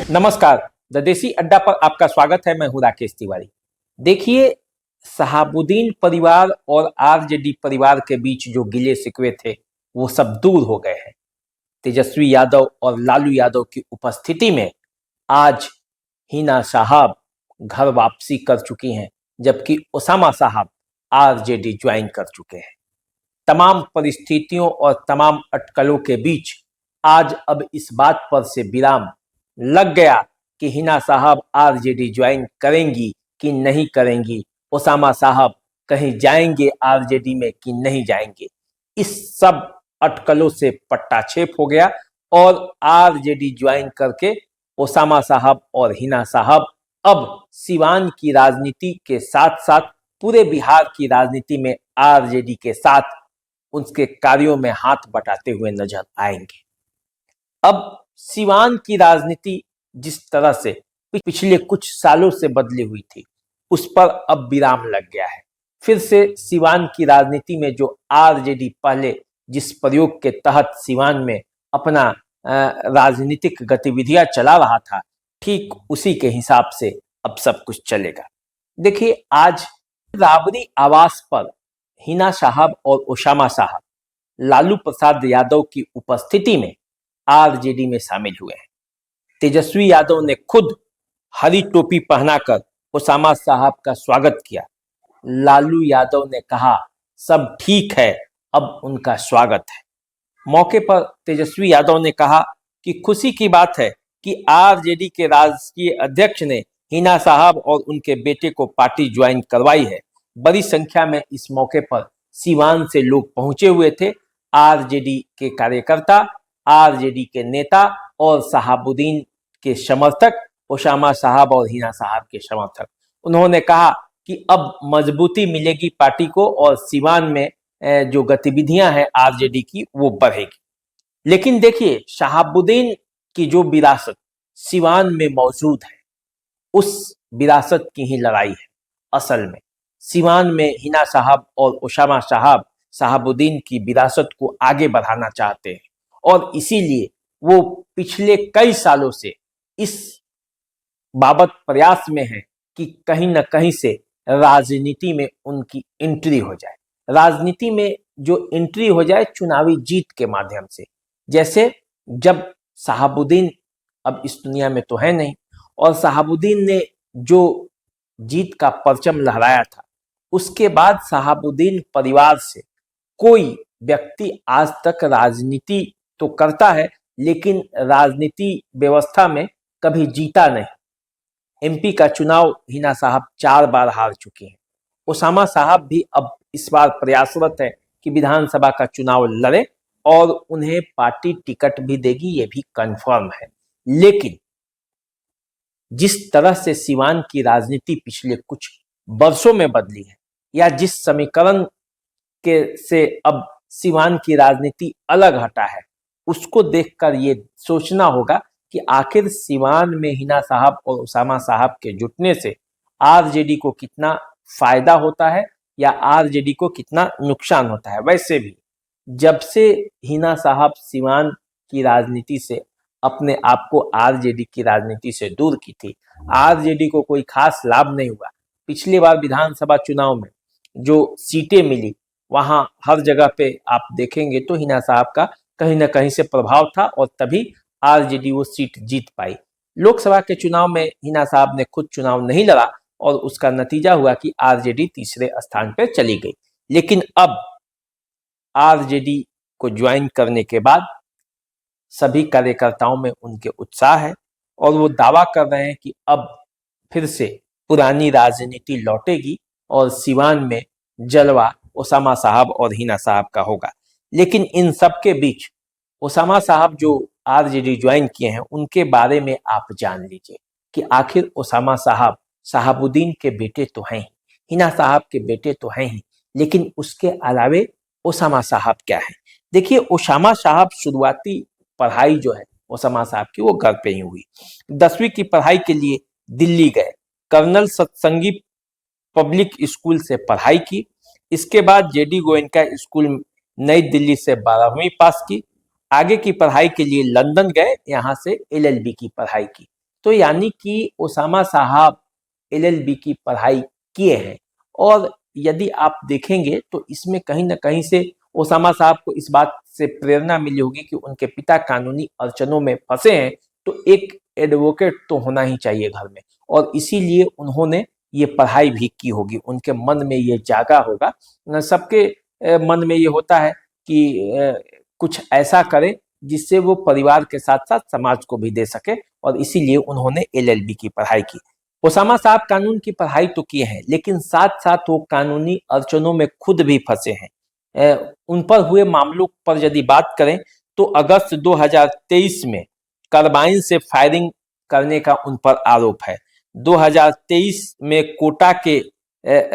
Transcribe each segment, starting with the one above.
नमस्कार, द देसी अड्डा पर आपका स्वागत है। मैं हूं राकेश तिवारी। देखिए, शहाबुद्दीन परिवार और आरजेडी परिवार के बीच जो गिले शिकवे थे वो सब दूर हो गए हैं। तेजस्वी यादव और लालू यादव की उपस्थिति में आज हिना साहब घर वापसी कर चुकी हैं, जबकि ओसामा साहब आरजेडी ज्वाइन कर चुके हैं। तमाम परिस्थितियों और तमाम अटकलों के बीच आज अब इस बात पर से विराम लग गया कि हिना साहब आरजेडी ज्वाइन करेंगी कि नहीं करेंगी, ओसामा साहब कहीं जाएंगे आरजेडी में कि नहीं जाएंगे। इस सब अटकलों से पट्टाछेप हो गया और आरजेडी ज्वाइन करके ओसामा साहब और हिना साहब अब सिवान की राजनीति के साथ साथ पूरे बिहार की राजनीति में आरजेडी के साथ उसके कार्यों में हाथ बटाते हुए नजर आएंगे। अब सिवान की राजनीति जिस तरह से पिछले कुछ सालों से बदली हुई थी, उस पर अब विराम लग गया है। फिर से सिवान की राजनीति में जो आरजेडी पहले जिस प्रयोग के तहत सिवान में अपना राजनीतिक गतिविधियां चला रहा था, ठीक उसी के हिसाब से अब सब कुछ चलेगा। देखिए, आज राबरी आवास पर हिना साहब और ओसामा साहब लालू प्रसाद यादव की उपस्थिति में आरजेडी में शामिल हुए हैं। तेजस्वी यादव ने खुद हरी टोपी पहनाकर ओसामा साहब का स्वागत किया। लालू यादव ने कहा सब ठीक है, अब उनका स्वागत है। मौके पर तेजस्वी यादव ने कहा कि खुशी की बात है कि आरजेडी के राष्ट्रीय अध्यक्ष ने हिना साहब और उनके बेटे को पार्टी ज्वाइन करवाई है। बड़ी संख्या में इस मौके पर सिवान से लोग पहुंचे हुए थे। आरजेडी के कार्यकर्ता, आरजेडी के नेता और शहाबुद्दीन के समर्थक, ओसामा साहब और हिना साहब के समर्थक। उन्होंने कहा कि अब मजबूती मिलेगी पार्टी को और सिवान में जो गतिविधियां हैं आरजेडी की वो बढ़ेगी। लेकिन देखिए, शहाबुद्दीन की जो विरासत सिवान में मौजूद है, उस विरासत की ही लड़ाई है। असल में सिवान में हिना साहब और ओसामा साहब शहाबुद्दीन की विरासत को आगे बढ़ाना चाहते हैं और इसीलिए वो पिछले कई सालों से इस बाबत प्रयास में है कि कहीं न कहीं से राजनीति में उनकी एंट्री हो जाए। राजनीति में जो एंट्री हो जाए चुनावी जीत के माध्यम से। जैसे जब शहाबुद्दीन अब इस दुनिया में तो है नहीं और शहाबुद्दीन ने जो जीत का परचम लहराया था, उसके बाद शहाबुद्दीन परिवार से कोई व्यक्ति आज तक राजनीति तो करता है लेकिन राजनीति व्यवस्था में कभी जीता नहीं। एमपी का चुनाव हिना साहब 4 बार हार चुके हैं। ओसामा साहब भी अब इस बार प्रयासरत है कि विधानसभा का चुनाव लड़े और उन्हें पार्टी टिकट भी देगी, ये भी कंफर्म है। लेकिन जिस तरह से सिवान की राजनीति पिछले कुछ वर्षों में बदली है या जिस समीकरण के से अब सिवान की राजनीति अलग हटा है, उसको देखकर ये सोचना होगा कि आखिर सिवान में हिना साहब और ओसामा साहब के जुटने से आरजेडी को कितना फायदा होता है या आरजेडी को कितना नुकसान होता है। वैसे भी जब से हिना साहब सिवान की राजनीति से अपने आप को आरजेडी की राजनीति से दूर की थी, आरजेडी को कोई खास लाभ नहीं हुआ। पिछली बार विधानसभा चुनाव में जो सीटें मिली, वहां हर जगह पे आप देखेंगे तो हिना साहब का कहीं ना कहीं से प्रभाव था और तभी आरजेडी वो सीट जीत पाई। लोकसभा के चुनाव में हिना साहब ने खुद चुनाव नहीं लड़ा और उसका नतीजा हुआ कि आरजेडी तीसरे स्थान पर चली गई। लेकिन अब आरजेडी को ज्वाइन करने के बाद सभी कार्यकर्ताओं में उनके उत्साह है और वो दावा कर रहे हैं कि अब फिर से पुरानी राजनीति लौटेगी और सिवान में जलवा ओसामा साहब और हिना साहब का होगा। लेकिन इन सब के बीच ओसामा साहब जो आरजेडी ज्वाइन किए हैं, उनके बारे में आप जान लीजिए कि आखिर ओसामा साहब शहाबुद्दीन के बेटे तो हैं ही, हिना साहब के बेटे तो हैं ही, लेकिन उसके अलावे ओसामा साहब क्या है। देखिए, ओसामा साहब शुरुआती पढ़ाई जो है ओसामा साहब की वो घर पे ही हुई। 10वीं की पढ़ाई के लिए दिल्ली गए। कर्नल सत्संगी पब्लिक स्कूल से पढ़ाई की। इसके बाद जेडी गोयनका स्कूल नई दिल्ली से 12वीं पास की। आगे की पढ़ाई के लिए लंदन गए, यहाँ से एलएलबी की पढ़ाई की। तो यानी कि ओसामा साहब एलएलबी की पढ़ाई किए हैं। और यदि आप देखेंगे तो इसमें कहीं ना कहीं से ओसामा साहब को इस बात से प्रेरणा मिली होगी कि उनके पिता कानूनी अड़चनों में फंसे हैं, तो एक एडवोकेट तो होना ही चाहिए घर में, और इसीलिए उन्होंने ये पढ़ाई भी की होगी। उनके मन में ये जागा होगा। सबके मन में ये होता है कि कुछ ऐसा करें जिससे वो परिवार के साथ साथ समाज को भी दे सके, और इसीलिए उन्होंने एलएलबी की पढ़ाई की। ओसामा साहब कानून की पढ़ाई तो किए हैं, लेकिन साथ साथ वो कानूनी अड़चनों में खुद भी फंसे हैं। उन पर हुए मामलों पर यदि बात करें तो अगस्त 2023 में कार्बाइन से फायरिंग करने का उन पर आरोप है। 2023 में कोटा के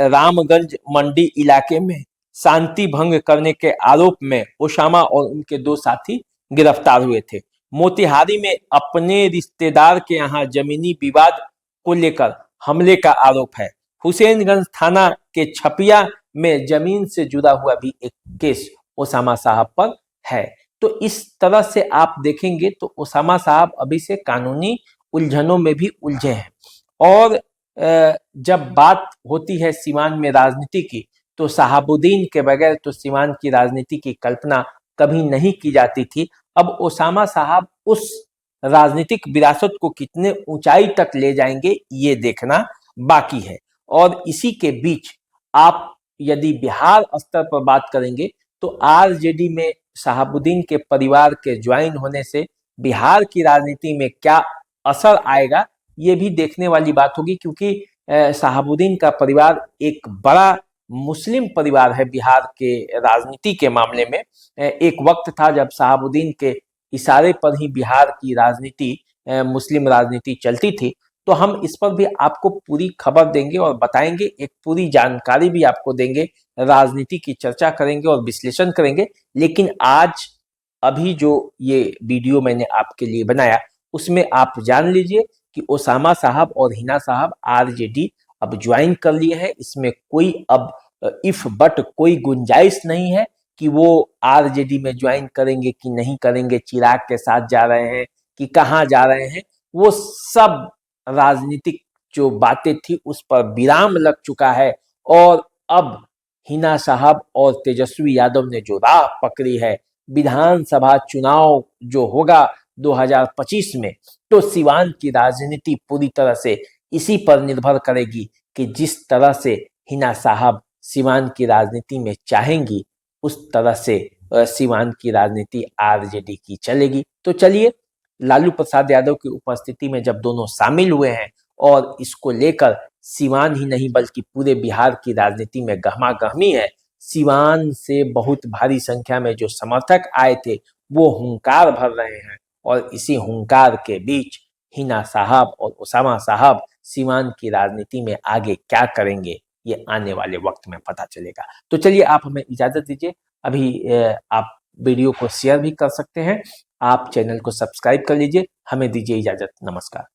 रामगंज मंडी इलाके में शांति भंग करने के आरोप में ओसामा और उनके 2 साथी गिरफ्तार हुए थे। मोतिहारी में अपने रिश्तेदार के यहाँ जमीनी विवाद को लेकर हमले का आरोप है। हुसैनगंज थाना के छपिया में जमीन से जुड़ा हुआ भी एक केस ओसामा साहब पर है। तो इस तरह से आप देखेंगे तो ओसामा साहब अभी से कानूनी उलझनों में भी उलझे हैं। और जब बात होती है सीवान में राजनीति की, तो शहाबुद्दीन के बगैर तो सीवान की राजनीति की कल्पना कभी नहीं की जाती थी। अब ओसामा साहब उस राजनीतिक विरासत को कितने ऊंचाई तक ले जाएंगे, ये देखना बाकी है। और इसी के बीच आप यदि बिहार स्तर पर बात करेंगे तो आरजेडी में शहाबुद्दीन के परिवार के ज्वाइन होने से बिहार की राजनीति में क्या असर आएगा, ये भी देखने वाली बात होगी। क्योंकि शहाबुद्दीन का परिवार एक बड़ा मुस्लिम परिवार है बिहार के राजनीति के मामले में। एक वक्त था जब शहाबुद्दीन के इशारे पर ही बिहार की राजनीति, मुस्लिम राजनीति चलती थी। तो हम इस पर भी आपको पूरी खबर देंगे और बताएंगे, एक पूरी जानकारी भी आपको देंगे, राजनीति की चर्चा करेंगे और विश्लेषण करेंगे। लेकिन आज अभी जो ये वीडियो मैंने आपके लिए बनाया, उसमें आप जान लीजिए कि ओसामा साहब और हिना साहब आरजेडी अब ज्वाइन कर लिए हैं। इसमें कोई अब इफ बट कोई गुंजाइश नहीं है कि वो आरजेडी में ज्वाइन करेंगे कि नहीं करेंगे, चिराग के साथ जा रहे हैं कि कहाँ जा रहे हैं। वो सब राजनीतिक जो बातें थी उस पर विराम लग चुका है। और अब हिना साहब और तेजस्वी यादव ने जो राह पकड़ी है, विधानसभा चुनाव जो होगा 2025 में, तो सिवान की राजनीति पूरी तरह से इसी पर निर्भर करेगी कि जिस तरह से हिना साहब सिवान की राजनीति में चाहेंगी, उस तरह से सिवान की राजनीति आरजेडी की चलेगी। तो चलिए, लालू प्रसाद यादव की उपस्थिति में जब दोनों शामिल हुए हैं और इसको लेकर सिवान ही नहीं बल्कि पूरे बिहार की राजनीति में गहमागहमी है, सिवान से बहुत भारी संख्या में जो समर्थक आए थे वो हुंकार भर रहे हैं। और इसी हुंकार के बीच हिना साहब और ओसामा साहब सिवान की राजनीति में आगे क्या करेंगे, ये आने वाले वक्त में पता चलेगा। तो चलिए, आप हमें इजाजत दीजिए। अभी आप वीडियो को शेयर भी कर सकते हैं। आप चैनल को सब्सक्राइब कर लीजिए। हमें दीजिए इजाजत। नमस्कार।